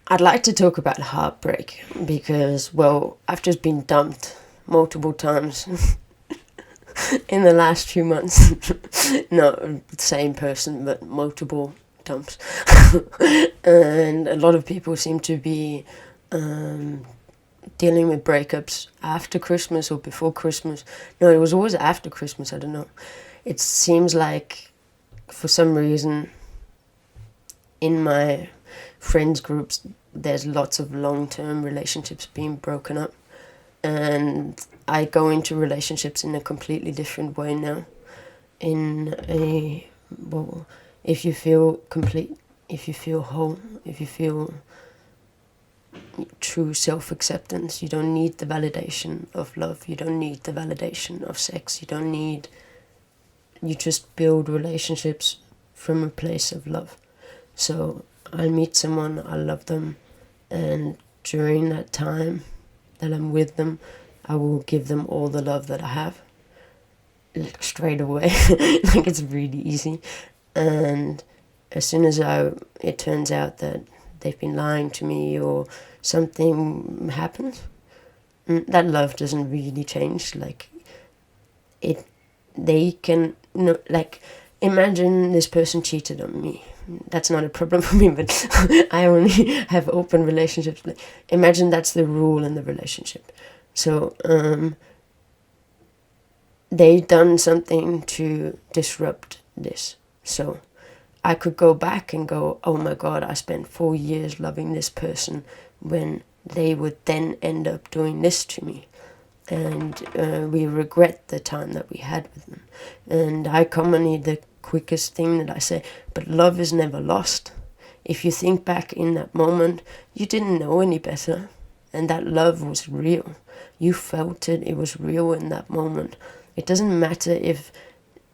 I'd like to talk about heartbreak because, well, I've just been dumped multiple times in the last few months. Not the same person, but multiple dumps. And a lot of people seem to be dealing with breakups after Christmas or before Christmas. No, it was always after Christmas, I don't know. It seems like, for some reason, in my friends groups, there's lots of long-term relationships being broken up. And I go into relationships in a completely different way now. Well, if you feel complete, if you feel whole, if you feel true self-acceptance, you don't need the validation of love, you don't need the validation of sex, you just build relationships from a place of love. So I'll meet someone, I love them, and during that time that I'm with them, I will give them all the love that I have, like straight away. Like, it's really easy. And as soon as it turns out that they've been lying to me or something happens, that love doesn't really change. Like, they can, no, like, imagine this person cheated on me. That's not a problem for me, but I only have open relationships. Imagine that's the rule in the relationship. So they done something to disrupt this. So I could go back and go, oh my God, I spent 4 years loving this person, when they would then end up doing this to me. And we regret the time that we had with them. And the quickest thing that I say, but love is never lost. If you think back in that moment, you didn't know any better, and that love was real. You felt it, it was real in that moment. It doesn't matter if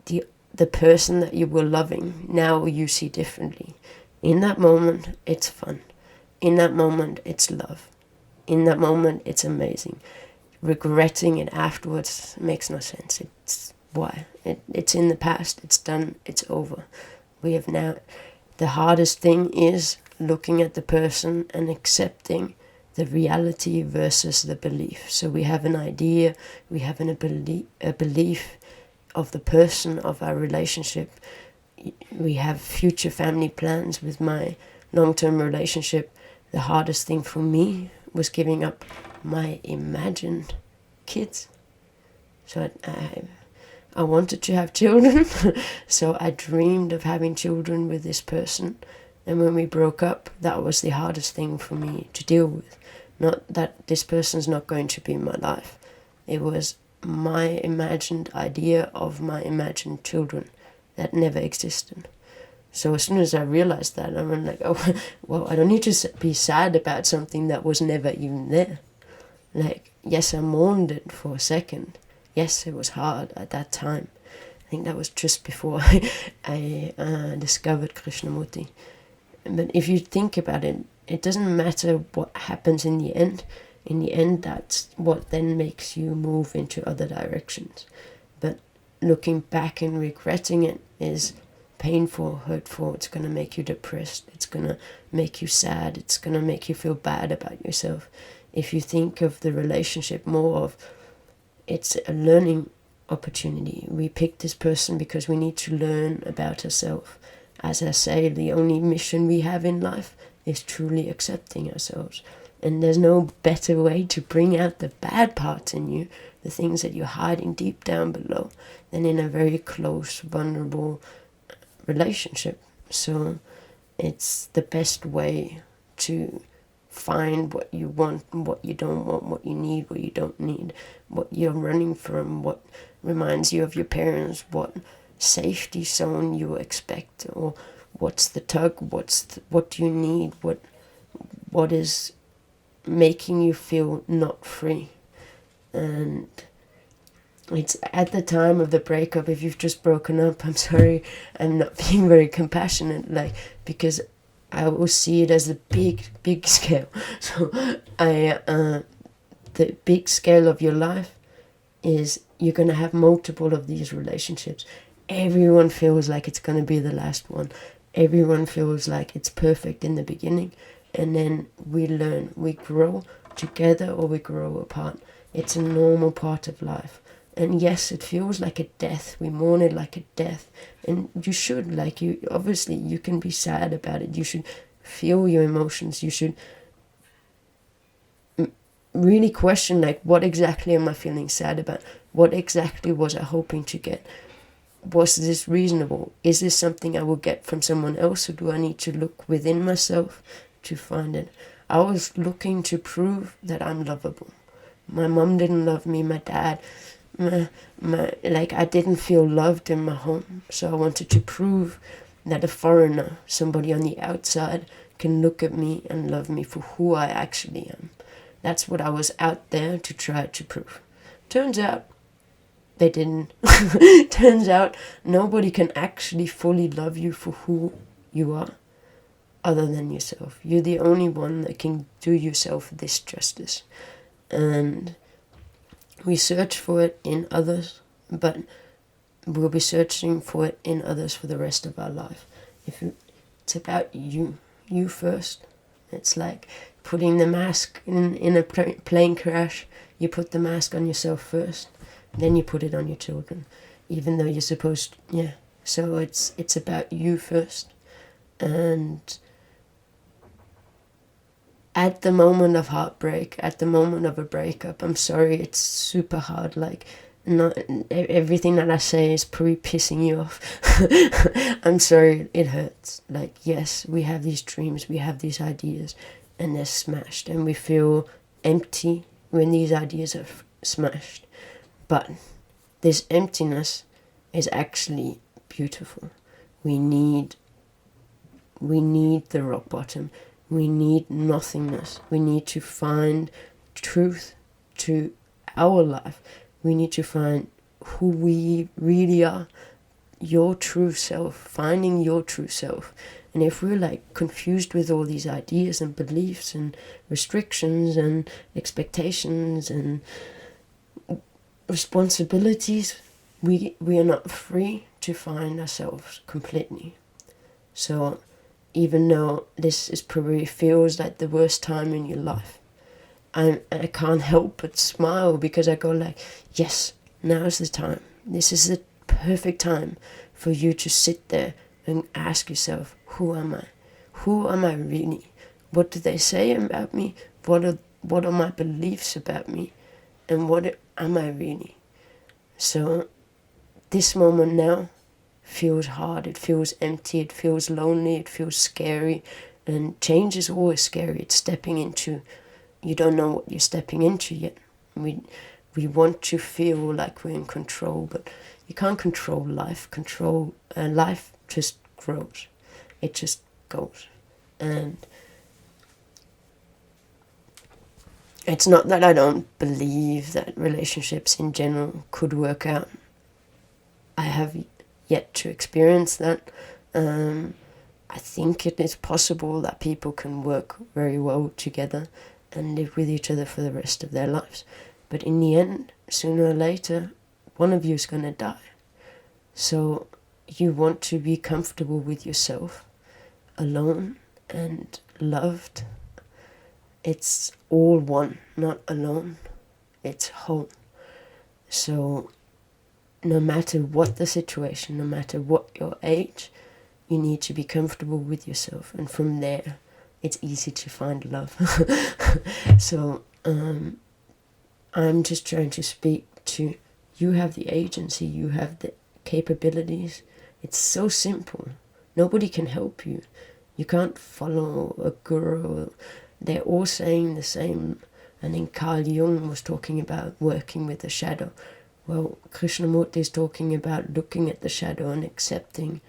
the person that you were loving now you see differently. In that moment, it's fun. In that moment, it's love. In that moment, it's amazing. Regretting it afterwards makes no sense. It's why? It's in the past, it's done, it's over. We have now, the hardest thing is looking at the person and accepting the reality versus the belief. So we have an idea, we have a belief of the person, of our relationship. We have future family plans with my long-term relationship. The hardest thing for me was giving up my imagined kids. So I wanted to have children, so I dreamed of having children with this person. And when we broke up, that was the hardest thing for me to deal with. Not that this person's not going to be in my life. It was my imagined idea of my imagined children that never existed. So as soon as I realized that, I went like, oh, well, I don't need to be sad about something that was never even there. Like, yes, I mourned it for a second. Yes, it was hard at that time. I think that was just before I discovered Krishnamurti. But if you think about it, it doesn't matter what happens in the end. In the end, that's what then makes you move into other directions. But looking back and regretting it is painful, hurtful. It's going to make you depressed. It's going to make you sad. It's going to make you feel bad about yourself. If you think of the relationship more of, it's a learning opportunity. We picked this person because we need to learn about ourselves. As I say, the only mission we have in life is truly accepting ourselves. And there's no better way to bring out the bad parts in you, the things that you're hiding deep down below, than in a very close, vulnerable relationship. So it's the best way to find what you want and what you don't want, what you need, what you don't need, what you're running from, what reminds you of your parents, what safety zone you expect, or what's the tug, what do you need, what is making you feel not free. And it's at the time of the breakup, if you've just broken up, I'm sorry, I'm not being very compassionate, like, because I will see it as a big scale. So the big scale of your life is you're going to have multiple of these relationships. Everyone feels like it's going to be the last one. Everyone feels like it's perfect in the beginning. and then we learn. We grow together or we grow apart. It's a normal part of life. And yes, it feels like a death. We mourn it like a death. And you should, like, you obviously, you can be sad about it. You should feel your emotions. You should really question, like, what exactly am I feeling sad about? What exactly was I hoping to get? Was this reasonable? Is this something I will get from someone else, or do I need to look within myself to find it? I was looking to prove that I'm lovable. My mom didn't love me, my dad, like, I didn't feel loved in my home. So I wanted to prove that a foreigner, somebody on the outside, can look at me and love me for who I actually am. That's what I was out there to try to prove. Turns out they didn't. Turns out nobody can actually fully love you for who you are other than yourself. You're the only one that can do yourself this justice. And we search for it in others, but we'll be searching for it in others for the rest of our life. It's about you first. It's like putting the mask in a plane crash. You put the mask on yourself first, then you put it on your children, even though you're supposed to, yeah. So it's about you first. And at the moment of heartbreak, at the moment of a breakup, I'm sorry, it's super hard. Like, not everything that I say is probably pissing you off. I'm sorry, it hurts. Like, yes, we have these dreams, we have these ideas, and they're smashed, and we feel empty when these ideas are smashed. But this emptiness is actually beautiful. We need the rock bottom. We need nothingness. We need to find truth to our life. We need to find who we really are, your true self, finding your true self. And if we're like confused with all these ideas and beliefs and restrictions and expectations and responsibilities, we are not free to find ourselves completely. So even though this is probably feels like the worst time in your life, I can't help but smile, because I go like, yes, now's the time. This is the perfect time for you to sit there and ask yourself, who am I? Who am I really? What do they say about me? What are my beliefs about me? And what am I really? So this moment now feels hard, it feels empty, it feels lonely, it feels scary. And change is always scary. It's stepping into, you don't know what you're stepping into yet. We want to feel like we're in control, but you can't control life. Life just grows. It just goes. And it's not that I don't believe that relationships in general could work out. I have yet to experience that. I think it is possible that people can work very well together and live with each other for the rest of their lives. But in the end, sooner or later, one of you is going to die. So you want to be comfortable with yourself, alone and loved. It's all one, not alone. It's whole. So no matter what the situation, no matter what your age, you need to be comfortable with yourself. And from there, it's easy to find love. So I'm just trying to speak to, you have the agency, you have the capabilities. It's so simple. Nobody can help you. You can't follow a guru. They're all saying the same. And then Carl Jung was talking about working with the shadow. Well, Krishnamurti is talking about looking at the shadow and accepting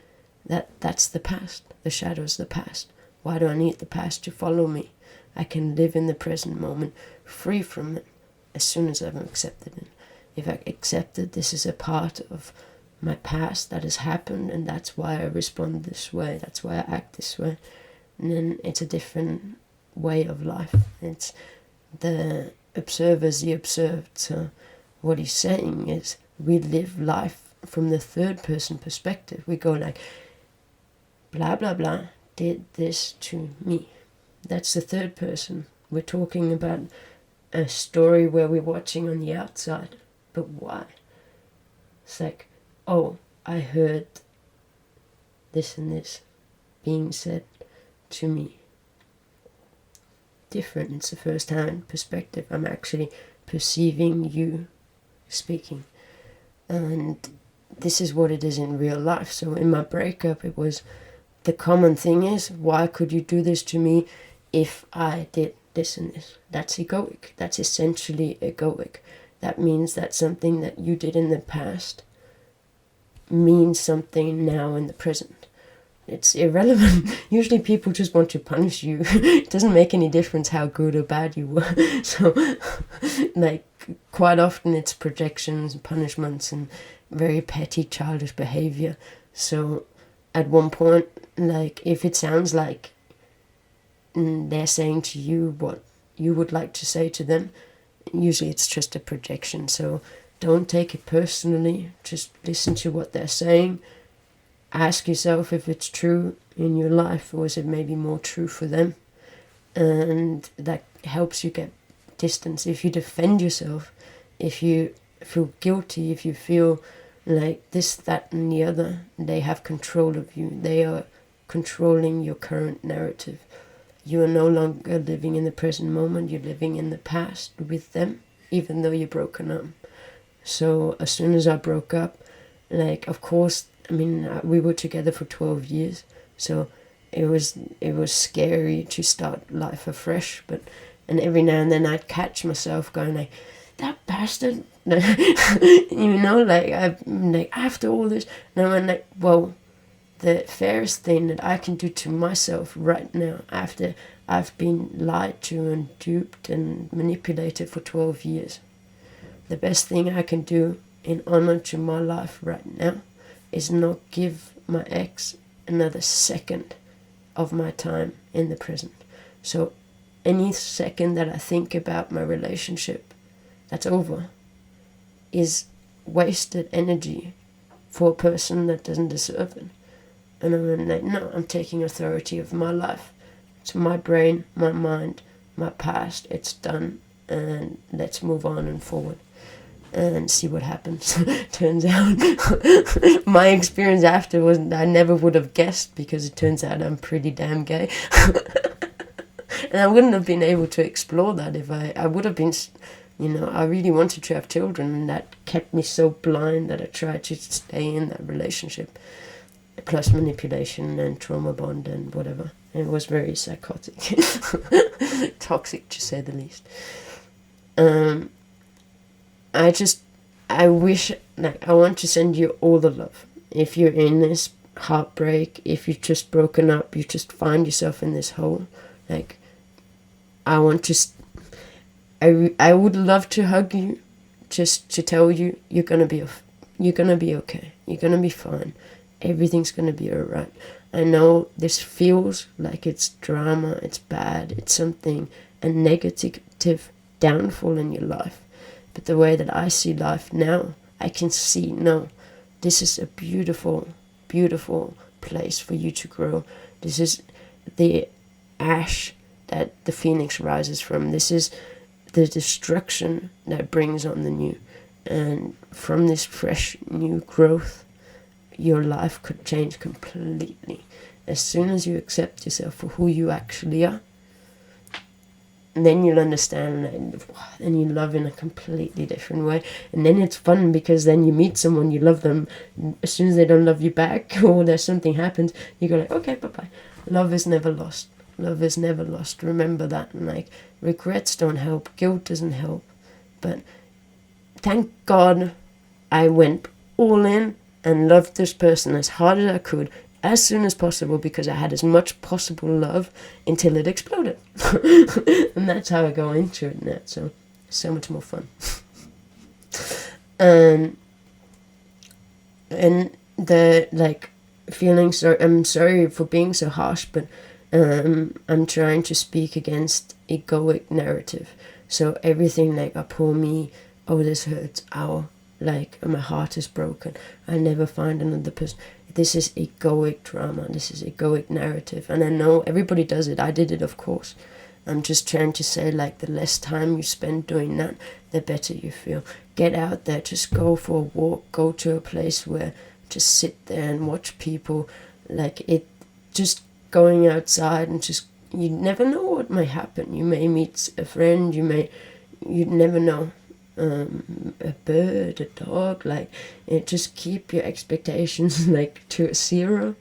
that that's the past. The shadow's the past. Why do I need the past to follow me? I can live in the present moment, free from it, as soon as I've accepted it. If I accepted this is a part of my past that has happened, and that's why I respond this way, that's why I act this way, and then it's a different way of life. It's the observer's the observed. So what he's saying is we live life from the third person perspective. We go like, blah, blah, blah, did this to me. that's the third person. We're talking about a story where we're watching on the outside. But why? It's like, oh, I heard this and this being said to me. Different. It's a first-hand perspective. I'm actually perceiving you speaking. And this is what it is in real life. So in my breakup, it was, the common thing is, why could you do this to me if I did this and this? That's egoic. That's essentially egoic. That means that something that you did in the past means something now in the present. It's irrelevant. Usually people just want to punish you. It doesn't make any difference how good or bad you were. So, like, quite often it's projections and punishments and very petty childish behavior. So at one point, like, if it sounds like they're saying to you what you would like to say to them, usually it's just a projection. So don't take it personally. Just listen to what they're saying. Ask yourself if it's true in your life, or is it maybe more true for them? And that helps you get distance. If you defend yourself, if you feel guilty, if you feel like this, that, and the other, they have control of you. They are controlling your current narrative. You are no longer living in the present moment. You're living in the past with them, even though you're broken up. So as soon as I broke up, like, of course, I mean, we were together for 12 years, so it was scary to start life afresh. And every now and then I'd catch myself going like, that bastard, you know, like after all this, and I'm like, well, the fairest thing that I can do to myself right now, after I've been lied to and duped and manipulated for 12 years, the best thing I can do in honor to my life right now is not give my ex another second of my time in the present. So any second that I think about my relationship that's over is wasted energy for a person that doesn't deserve it. And I'm like, no, I'm taking authority of my life. It's my brain, my mind, my past. It's done, and let's move on and forward and see what happens. Turns out my experience after was, I never would have guessed, because it turns out I'm pretty damn gay. And I wouldn't have been able to explore that if I would have been, you know, I really wanted to have children, and that kept me so blind that I tried to stay in that relationship, plus manipulation and trauma bond and whatever. It was very psychotic. Toxic, to say the least. I wish, like, I want to send you all the love. If you're in this heartbreak, if you've just broken up, you just find yourself in this hole, like, I want to, I would love to hug you, just to tell you, you're gonna be okay, you're gonna be fine, everything's gonna be alright. I know this feels like it's drama, it's bad, it's something, a negative downfall in your life. But the way that I see life now, I can see, no, this is a beautiful, beautiful place for you to grow. This is the ash that the phoenix rises from. This is the destruction that brings on the new. And from this fresh new growth, your life could change completely. As soon as you accept yourself for who you actually are, and then you'll understand, and you love in a completely different way. And then it's fun, because then you meet someone, you love them. As soon as they don't love you back, or there's something happens, you go like, okay, bye-bye. Love is never lost. Love is never lost. Remember that. And like, regrets don't help. Guilt doesn't help. But thank God I went all in and loved this person as hard as I could, as soon as possible, because I had as much possible love until it exploded. And that's how I go into it now. So much more fun. And the, like, feeling so, I'm sorry for being so harsh, but I'm trying to speak against egoic narrative. So everything like, oh, poor me, oh, this hurts, ow, like, my heart is broken, I'll never find another person. this is egoic drama, this is egoic narrative, and I know everybody does it. I did it, of course. I'm just trying to say, like, the less time you spend doing that, the better you feel. Get out there, just go for a walk, go to a place where just sit there and watch people. Like, it, just going outside and just, you never know what may happen. You may meet a friend, you never know. A bird, a dog, like, it, just keep your expectations like to a zero.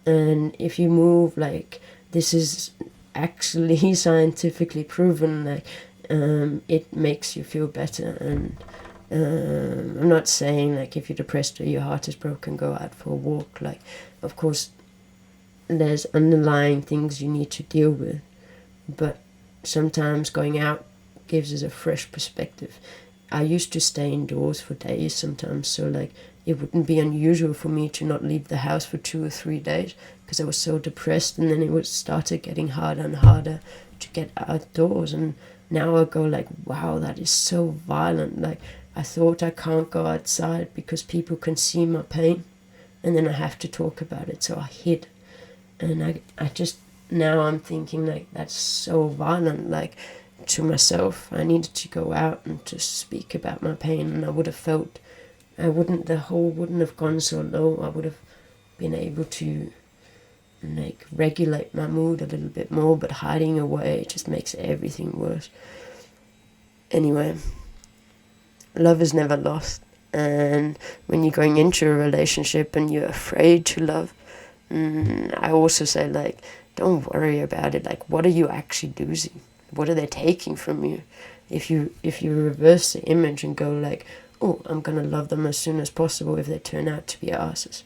And if you move, like, this is actually scientifically proven, like, it makes you feel better. And I'm not saying, like, if you're depressed or your heart is broken, go out for a walk. Like, of course there's underlying things you need to deal with, but sometimes going out gives us a fresh perspective. I used to stay indoors for days sometimes, so, like, it wouldn't be unusual for me to not leave the house for 2 or 3 days because I was so depressed, and then it would started getting harder and harder to get outdoors. And now I go like, wow, that is so violent. Like, I thought I can't go outside because people can see my pain, and then I have to talk about it, so I hid. And I just, now I'm thinking, like, that's so violent. Like, to myself, I needed to go out and just speak about my pain, and I would have felt, the hole wouldn't have gone so low. I would have been able to, like, regulate my mood a little bit more, but hiding away just makes everything worse. Anyway, love is never lost, and when you're going into a relationship and you're afraid to love, I also say, like, don't worry about it. Like, what are you actually losing? What are they taking from you? If you reverse the image and go like, oh, I'm gonna love them as soon as possible if they turn out to be asses,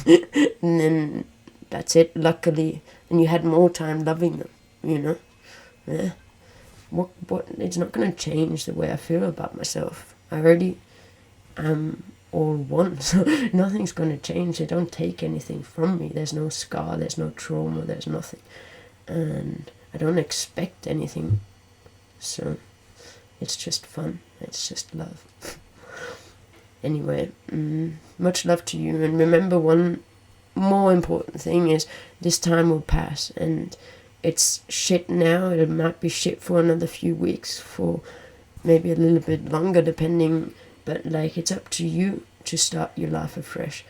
and then that's it, luckily, and you had more time loving them, you know? Yeah. What? It's not gonna change the way I feel about myself. I already am all one, so nothing's gonna change. They don't take anything from me. There's no scar, there's no trauma, there's nothing. And I don't expect anything, so it's just fun, it's just love. Anyway, much love to you, and remember, one more important thing is this time will pass, and it's shit now, it might be shit for another few weeks, for maybe a little bit longer depending, but, like, it's up to you to start your life afresh.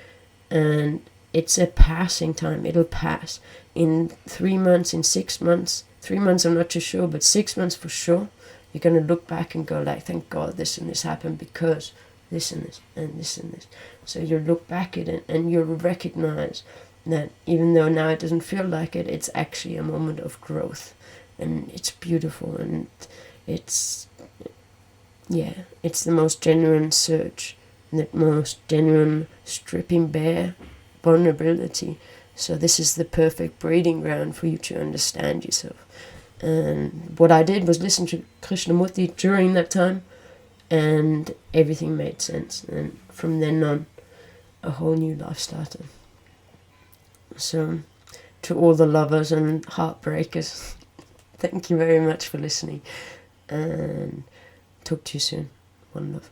And it's a passing time, it'll pass. In 3 months, in 6 months, 3 months I'm not too sure, but 6 months for sure, you're going to look back and go like, thank God this and this happened because this and this and this and this. So you'll look back at it and you'll recognize that even though now it doesn't feel like it, it's actually a moment of growth, and it's beautiful, and it's the most genuine search, the most genuine stripping bare vulnerability. So this is the perfect breeding ground for you to understand yourself. And what I did was listen to Krishnamurti during that time, and everything made sense. And from then on, a whole new life started. So, to all the lovers and heartbreakers, thank you very much for listening, and talk to you soon. One love.